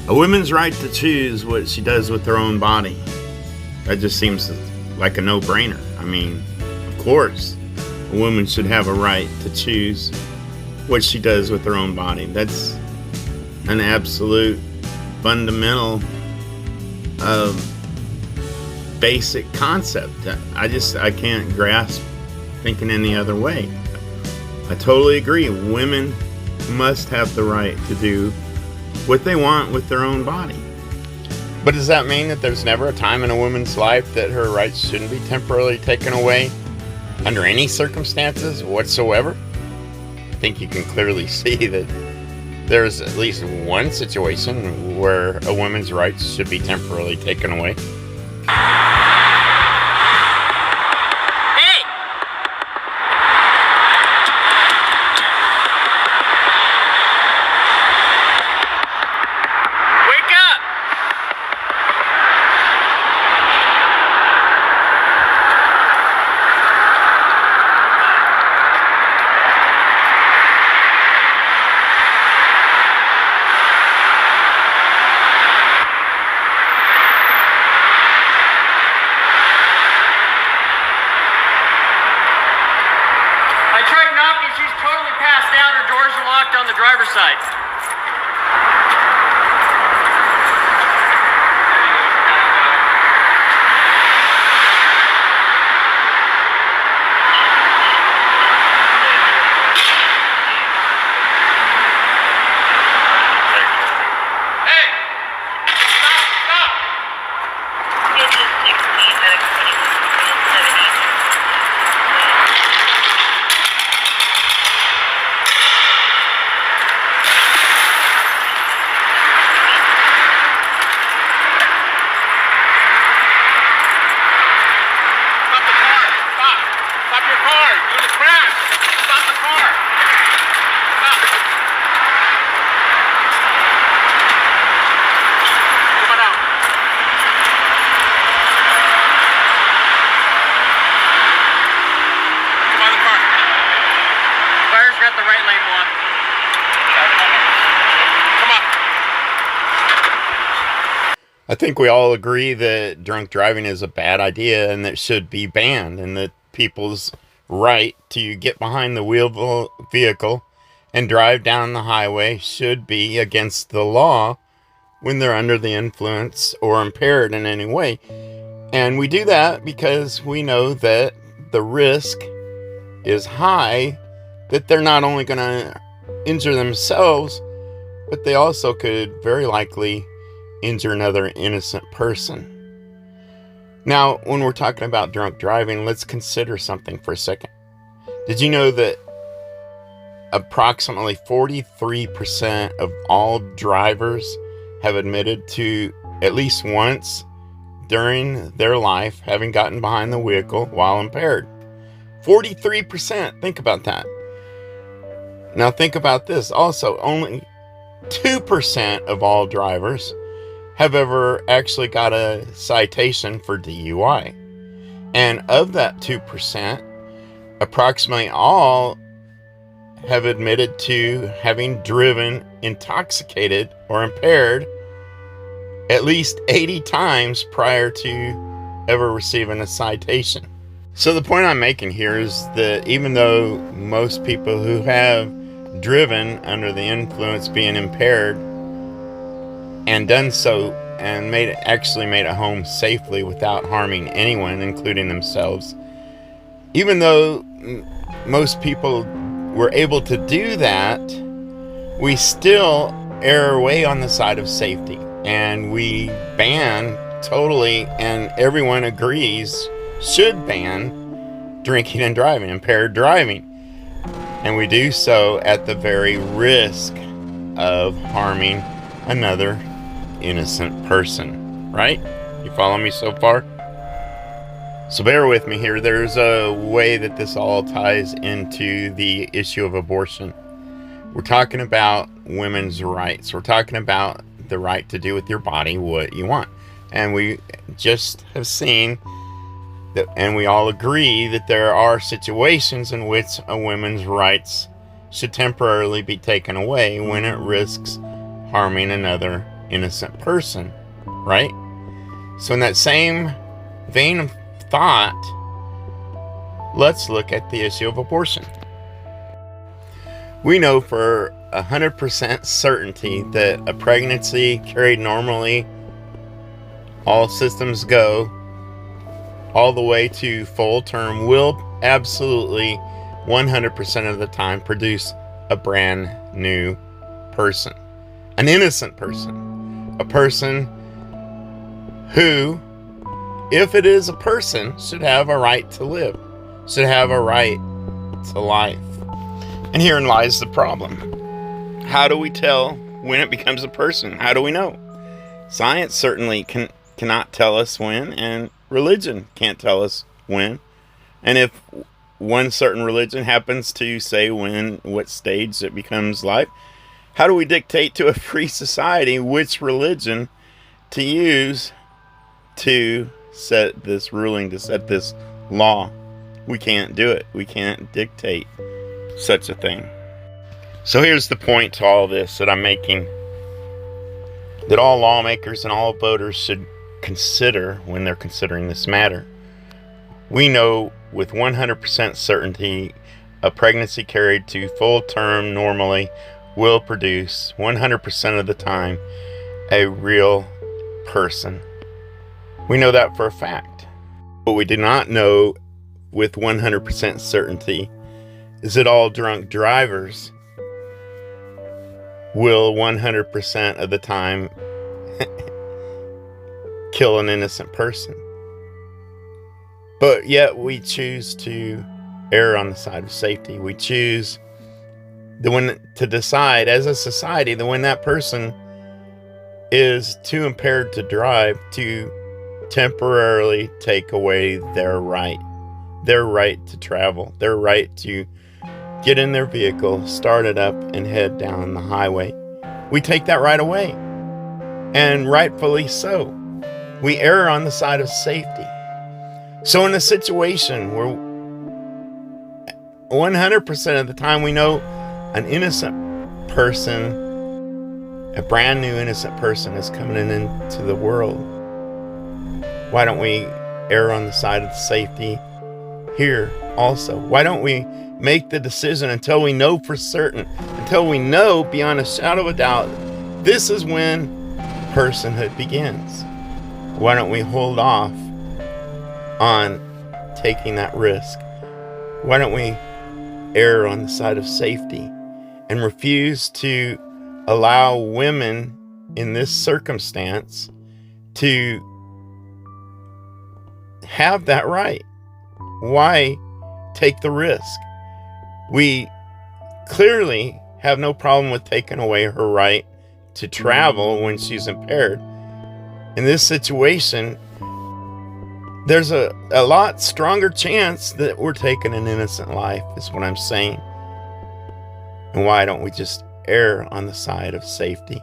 A woman's right to choose what she does with her own body. That just seems like a no-brainer. I mean, of course, a woman should have a right to choose what she does with her own body. That's an absolute fundamental basic concept. I can't grasp thinking any other way. I totally agree. Women must have the right to do what they want with their own body. But does that mean that there's never a time in a woman's life that her rights shouldn't be temporarily taken away under any circumstances whatsoever? I think you can clearly see that there's at least one situation where a woman's rights should be temporarily taken away. On the driver's side. I think we all agree that drunk driving is a bad idea and that should be banned, and that people's right to get behind the wheel of a vehicle and drive down the highway should be against the law when they're under the influence or impaired in any way. And we do that because we know that the risk is high that they're not only going to injure themselves, but they also could very likely injure another innocent person. Now, when we're talking about drunk driving, let's consider something for a second. Did you know that approximately 43% of all drivers have admitted to at least once during their life having gotten behind the vehicle while impaired? 43%. Think about that. Now think about this. Also, only 2% of all drivers have ever actually got a citation for DUI. And of that 2%, approximately all have admitted to having driven intoxicated or impaired at least 80 times prior to ever receiving a citation. So the point I'm making here is that even though most people who have driven under the influence being impaired and done so and actually made it home safely without harming anyone, including themselves, even though most people were able to do that, we still err away on the side of safety, and we ban totally, and everyone agrees should ban drinking and driving, impaired driving, and we do so at the very risk of harming another innocent person, right? You follow me so far? So bear with me here. There's a way that this all ties into the issue of abortion. We're talking about women's rights. We're talking about the right to do with your body what you want. And we just have seen that, and we all agree that there are situations in which a woman's rights should temporarily be taken away when it risks harming another innocent person, right? So in that same vein of thought, let's look at the issue of abortion. We know for 100% certainty that a pregnancy carried normally, all systems go, all the way to full term, will absolutely 100% of the time produce a brand new person, an innocent person, a person who, if it is a person, should have a right to live, should have a right to life. And herein lies the problem. How do we tell when it becomes a person? How do we know? Science certainly cannot tell us when, and religion can't tell us when. And if one certain religion happens to say what stage it becomes life, how do we dictate to a free society which religion to use to set this ruling, to set this law? We can't do it. We can't dictate such a thing. So here's the point to all this that I'm making, that all lawmakers and all voters should consider when they're considering this matter. We know with 100% certainty a pregnancy carried to full term normally will produce 100% of the time a real person. We know that for a fact. What we do not know with 100% certainty is that all drunk drivers will 100% of the time kill an innocent person. But yet we choose to err on the side of safety. We choose to decide as a society that when that person is too impaired to drive, to temporarily take away their right to travel, their right to get in their vehicle, start it up, and head down the highway. We take that right away. And rightfully so. We err on the side of safety. So in a situation where 100% of the time we know an innocent person, a brand new innocent person is coming into the world, why don't we err on the side of safety here also? Why don't we make the decision until we know for certain, until we know beyond a shadow of a doubt, this is when personhood begins? Why don't we hold off on taking that risk? Why don't we err on the side of safety and refuse to allow women in this circumstance to have that right? Why take the risk? We clearly have no problem with taking away her right to travel when she's impaired. In this situation, there's a lot stronger chance that we're taking an innocent life, is what I'm saying. And why don't we just err on the side of safety?